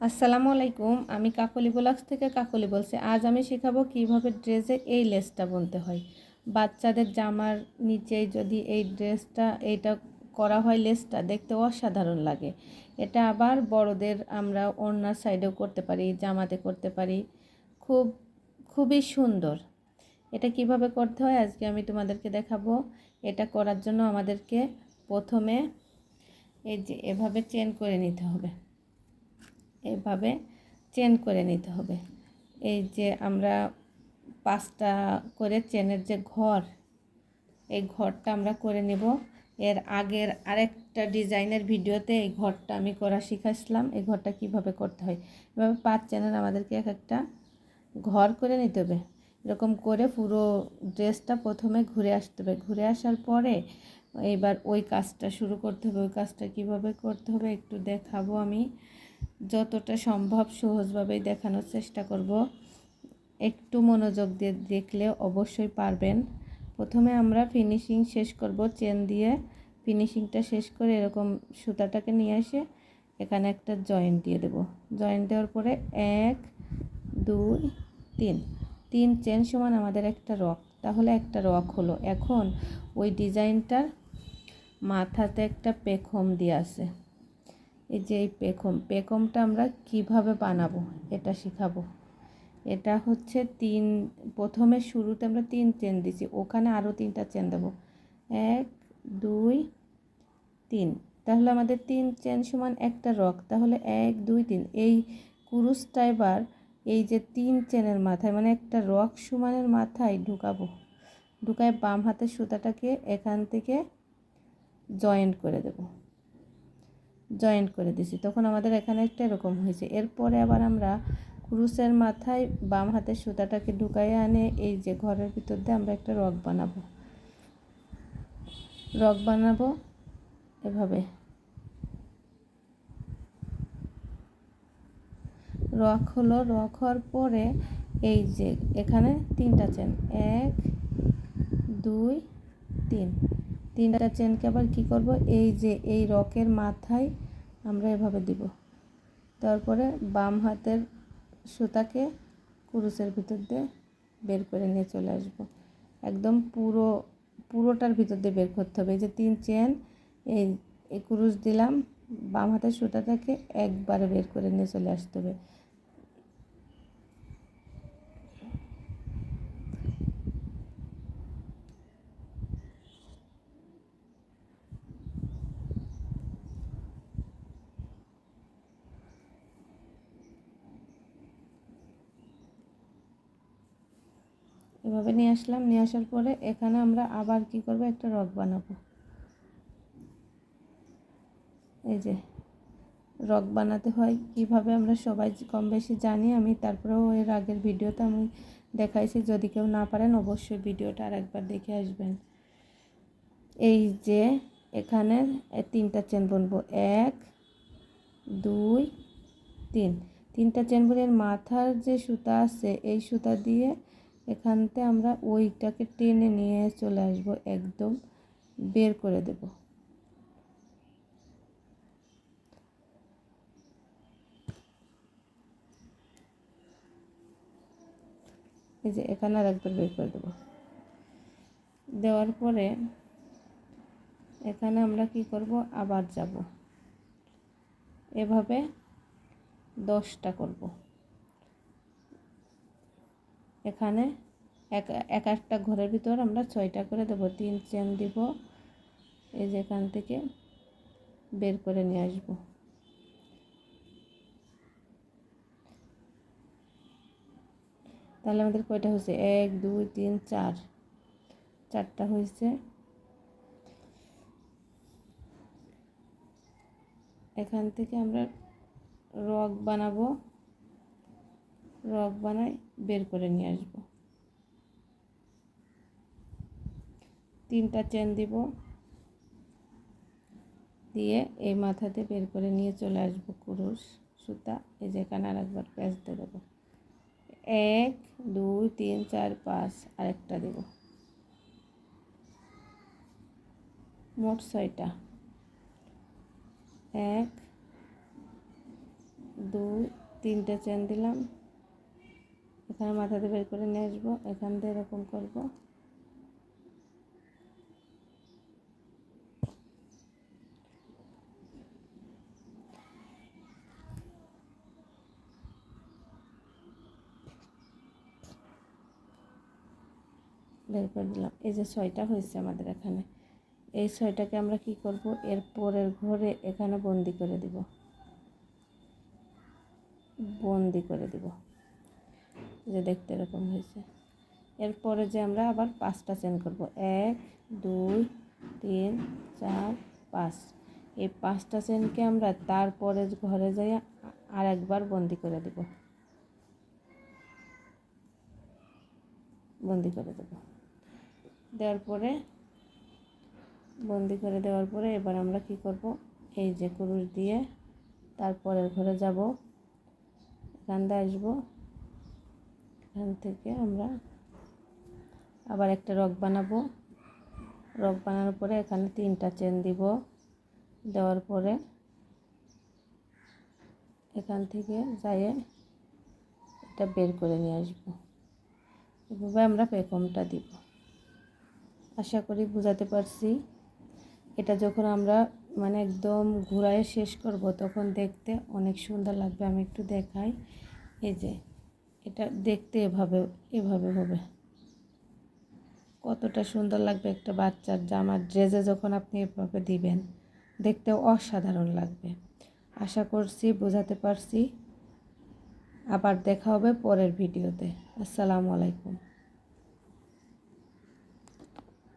আসসালামু আলাইকুম। আমি কাকলি ব্লগস থেকে কাকলি বলছি। আজ আমি শেখাবো কিভাবে ড্রেসের এই লেসটা বুনতে হয়। বাচ্চাদের জামার নিচেই যদি এই ড্রেসটা এইটা করা হয়, লেসটা দেখতে অসাধারণ লাগে। এটা আবার বড়দের আমরা ওড়নার সাইডেও করতে পারি, জামাতে করতে পারি। খুবই সুন্দর। এটা কিভাবে করতে হয় আজকে আমি তোমাদেরকে দেখাবো। এটা করার জন্য আমাদেরকে প্রথমে এই যে এভাবে চেন করে নিতে হবে। এভাবে চেন করে নিতে হবে। এই যে আমরা 5টা করে চেনের যে ঘর, এই ঘরটা আমরা করে নেব। এর আগের আরেকটা ডিজাইনের ভিডিওতে এই ঘরটা আমি করা শিখাইছিলাম। এই ঘরটা কিভাবে করতে হয়। এভাবে 5 চেনের আমাদেরকে এক একটা ঘর করে নিতে হবে। এরকম করে পুরো ড্রেসটা প্রথমে ঘুরে আসতে হবে। ঘুরে আসার পরে এবার ওই কাজটা শুরু করতে হবে। ওই কাজটা কিভাবে করতে হবে একটু দেখাবো আমি। যতটা সম্ভব সহজভাবেই দেখানোর চেষ্টা করব। একটু মনোযোগ দিয়ে দেখলে অবশ্যই পারবেন। প্রথমে আমরা ফিনিশিং শেষ করব চেন দিয়ে। ফিনিশিংটা শেষ করে এরকম সুতাটাকে নিয়ে এসে এখানে একটা জয়েন্ট দিয়ে দেব। জয়েন্ট দেওয়ার পরে 1 2 3 চেন সমান আমাদের একটা রক। তাহলে একটা রক হলো। এখন ওই ডিজাইনটার মাথাতে একটা পেখম দিয়ে আছে। এই যে এই পেখমটা আমরা কিভাবে বানাবো এটা শিখাবো। এটা হচ্ছে প্রথমে শুরুতে আমরা 3 চেন দিছি, ওখানে আরও 3টা চেন দেবো। 1 2 3। তাহলে আমাদের 3 চেন সমান একটা রক। তাহলে 1 2 3 এই কুরুশটা এবার এই যে 3 চেনের মাথায় মানে একটা রক সমানের মাথায় ঢুকাবো। ঢুকায় বাম হাতের সুতাটাকে এখান থেকে জয়েন্ট করে দেব। জয়েন্ট করে দিছি, তখন আমাদের এখানে একটা এরকম হয়েছে। এরপরে আবার আমরা ক্রুশের মাথায় বাম হাতের সুতাটাকে ঢুকাই আনে এই যে ঘরের ভিতর দিয়ে আমরা একটা রক বানাবো এভাবে। রক হলো। রক হওয়ার পরে এই যে এখানে 3টা চেন 1 2 3 3টা চেনকে আবার কি করব, এই যে এই রকের মাথায় আমরা এভাবে দিব। তারপরে বাম হাতের সুতাকে কুরুশের ভিতর দিয়ে বের করে নিয়ে চলে আসব। একদম পুরোটার ভিতর দিয়ে বের করতে হবে। এই যে 3 চেন এই কুরুশ দিলাম, বাম হাতের সুতাটাকে একবারে বের করে নিয়ে চলে আসতে হবে। এভাবে নিয়ে আসলাম। নিয়ে আসার পরে এখানে আমরা আবার কি করব, একটা রক বানাবো। এই যে রক বানাতে হয় কিভাবে আমরা সবাই কম বেশি জানি। আমি তারপরেও এর আগের ভিডিওতে আমি দেখাইছি। যদি কেউ না পারেন অবশ্যই ভিডিওটা আরেকবার দেখে আসবেন। এই যে এখানে 3টা চেন বুনবো 1 2 3। 3টা চেন বুনে মাথার যে সুতা আছে এই সুতা দিয়ে এখানতে আমরা ওইটাকে টেনে নিয়ে চলে আসবো, একদম বের করে দেব। এই যে এখানে আর একবার বের করে দেব। দেওয়ার পরে এখানে আমরা কি করব, আবার যাব এভাবে 10টা করব। এখানে এক একটা ঘরের ভিতর আমরা 6টা করে দেব। 3 চেন দিব, এই যে এখান থেকে বের করে নিয়ে আসবো। তাহলে আমাদের কয়টা হয়েছে, 1 2 3 4, 4টা হয়েছে। এখান থেকে আমরা রক বানাবো। রক বানাই বের করে নিয়ে আসব। 3টা চেন দিব, দিয়ে এই মাথাতে বের করে নিয়ে চলে আসবো কুরুশ সুতা। এই যে এখানে আরেকবার প্যাঁচ দিয়ে দেবো। 1 2 3 4 5, আরেকটা দেব। মোট 6টা। 1 2 3টে চেন দিলাম, এখানে মাথাতে বের করে নিয়ে আসবো, এখান দিয়ে এরকম করব, বের করে দিলাম। এই যে 6টা হয়েছে আমাদের এখানে। এই 6টাকে আমরা কি করব, এর পরের ঘরে এখানে বন্দি করে দিব, বন্দি করে দিব, যে দেখতে এরকম হয়েছে। এরপরে যে আমরা আবার 5টা চেন করব, 1 2 3 4 5। এই 5টা চেনকে আমরা তারপরে ঘরে যাই আর একবার বন্দি করে দিব, বন্দি করে দেব। দেওয়ার পরে বন্দি করে দেওয়ার পরে এবার আমরা কি করব, এই যে কুরুশ দিয়ে তারপরের ঘরে যাব, এখান দিয়ে আসবো, এখান থেকে আমরা আবার একটা রক বানাবো। রক বানানোর পরে এখানে 3টা চেন দিব, দেওয়ার পরে এখান থেকে যাইয়ে এটা বের করে নিয়ে আসবো। এভাবে আমরা পেখমটা দিব। আশা করি বুঝাতে পারছি। এটা যখন আমরা মানে একদম ঘুরায় শেষ করব তখন দেখতে অনেক সুন্দর লাগবে। আমি একটু দেখাই, এই যে এটা দেখতে এভাবে হবে, কতটা সুন্দর লাগবে। একটা বাচ্চার জামার ড্রেসে যখন আপনি এভাবে দিবেন দেখতে অসাধারণ লাগবে। আশা করছি বোঝাতে পারছি। আবার দেখা হবে পরের ভিডিওতে। আসসালামু আলাইকুম।